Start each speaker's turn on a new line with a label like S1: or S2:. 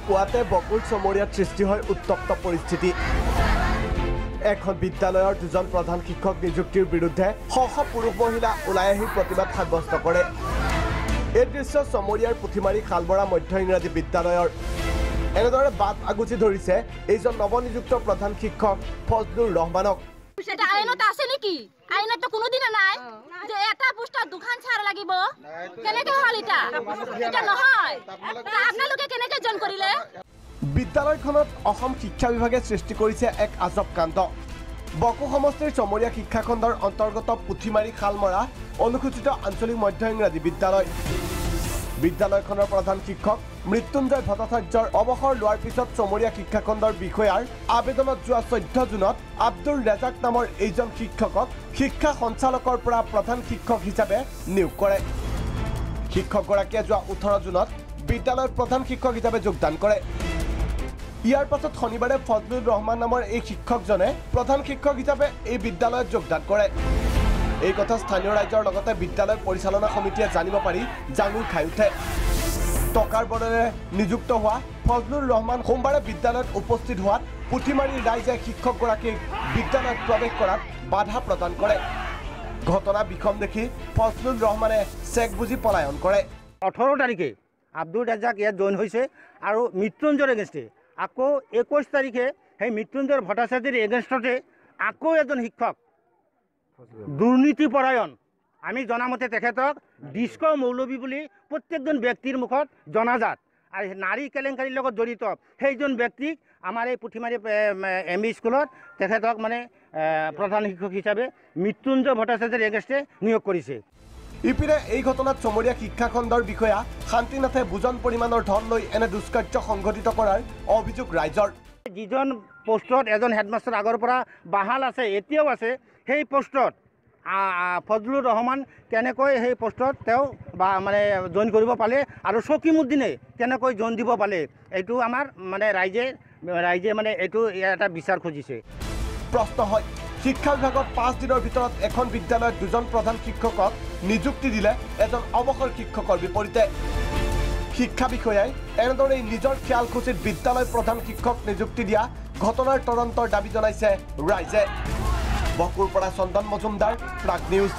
S1: পুৱাতে বকুল চমৰীয়াত সৃষ্টি হয় উত্তপ্ত পৰিস্থিতি। এখন বিদ্যালয়ৰ দুজন প্ৰধান শিক্ষক নিযুক্তিৰ বিৰুদ্ধে শ শ পুৰুষ মহিলা ওলাই আহি প্ৰতিবাদ সাব্যস্ত কৰে। এই দৃশ্য চমৰীয়াৰ পুথিমাৰী খালবৰা মধ্য ইংৰাজী বিদ্যালয়ৰ। এনেদৰে বাট আগুচি ধৰিছে এইজন নৱনিযুক্ত প্ৰধান শিক্ষক ফজলুৰ ৰহমানক।
S2: সেটা আইনত আছে নেকি? আইনত কোনোদিন নাই যে এটা পোস্টার দুখান ছাড় লাগিব। কেনেকে হল এটা নহয়। আপোনালোকে কেনেকে জন কৰিলে?
S1: বিদ্যালয়খনত অসম শিক্ষা বিভাগে সৃষ্টি কৰিছে এক আজব কাণ্ড। বকো সমষ্টিৰ চমৰীয়া শিক্ষাখণ্ডৰ অন্তৰ্গত পুথিমাৰী খালমৰা অনুসূচিত আঞ্চলিক মধ্য ইংৰাজী বিদ্যালয়। বিদ্যালয়খনৰ প্ৰধান শিক্ষক মৃত্যুঞ্জয় ভট্টাচাৰ্যৰ অৱসৰ লোৱাৰ পিছত চমৰীয়া শিক্ষাখণ্ডৰ বিষয়াৰ আবেদনত যোৱা 14 জুনত আব্দুল ৰেজাক নামৰ এইজন শিক্ষকক শিক্ষা সঞ্চালকৰ পৰা প্ৰধান শিক্ষক হিচাপে নিয়োগ কৰে। শিক্ষকগৰাকীয়ে যোৱা 18 জুনত বিদ্যালয়ত প্ৰধান শিক্ষক হিচাপে যোগদান কৰে। ইয়াৰ পাছত শনিবাৰে ফজলুৰ ৰহমান নামৰ এই শিক্ষকজনে প্ৰধান শিক্ষক হিচাপে এই বিদ্যালয়ত যোগদান কৰে। এই কথা স্থানীয় ৰাইজৰ লগতে বিদ্যালয় পৰিচালনা সমিতিয়ে জানিব পাৰি জাঙুৰ খাই উঠে। টকাৰ বদলে নিযুক্ত হোৱা ফজলুৰ ৰহমান সোমবাৰে বিদ্যালয়ত উপস্থিত হোৱাত পুথিমাৰীৰ ৰাইজে শিক্ষকগৰাকীক বিদ্যালয়ত প্ৰৱেশ কৰাত বাধা প্ৰদান কৰে। ঘটনা বিষম দেখি ফজলুৰ ৰহমানে চেক বুজি পলায়ন কৰে।
S3: 18 তাৰিখে আব্দুল ৰেজাক ইয়াত জইন হৈছে আৰু মৃত্যুঞ্জয়ৰ এগেইনষ্টে আকৌ 21 তাৰিখে সেই মৃত্যুঞ্জয় ভট্টাচাৰ্যৰ এগেইনষ্টতে আকৌ এজন শিক্ষক দুৰ্নীতিপৰায়ণ আমি জনামতে তেখেতক ডিস্কো মৌলবী বুলি প্ৰত্যেকজন ব্যক্তিৰ মুখত জনাজাত আৰু নাৰী কেলেংকাৰীৰ লগত জড়িত সেইজন ব্যক্তিক আমাৰ এই পুথিমাৰী এম ই স্কুলত তেখেতক মানে প্ৰধান শিক্ষক হিচাপে মৃত্যুঞ্জয় ভট্টাচাৰ্যৰ এগেইনষ্টে নিয়োগ কৰিছে।
S1: ইপিনে এই ঘটনাত চমৰীয়া শিক্ষাখণ্ডৰ বিষয়া শান্তিনাথে বুজন পৰিমাণৰ ধন লৈ এনে দুষ্কাৰ্য সংঘটিত কৰাৰ অভিযোগ ৰাইজৰ।
S3: যিজন পোষ্টত এজন হেডমাষ্টাৰ আগৰ পৰা বাহাল আছে এতিয়াও আছে সেই পোষ্টত ফজলুৰ ৰহমান কেনেকৈ সেই পোষ্টত তেওঁ বা মানে জইন কৰিব পালে আৰু চকিমুদ্দিনে কেনেকৈ জইন দিব পালে এইটো আমাৰ মানে ৰাইজে মানে এইটো এটা বিচাৰ খুজিছে।
S1: প্ৰশ্ন হয় শিক্ষা বিভাগত 5 দিনৰ ভিতৰত এখন বিদ্যালয়ত দুজন প্ৰধান শিক্ষকক নিযুক্তি দিলে এজন অৱসৰ শিক্ষকৰ বিপৰীতে শিক্ষা বিষয়াই এনেদৰেই নিজৰ খেয়ালখুচিত বিদ্যালয় প্ৰধান শিক্ষক নিযুক্তি দিয়া ঘটনাৰ তদন্তৰ দাবী জনাইছে ৰাইজে। বকুৰ পৰা চন্দন মজুমদাৰ, প্ৰাগ নিউজ।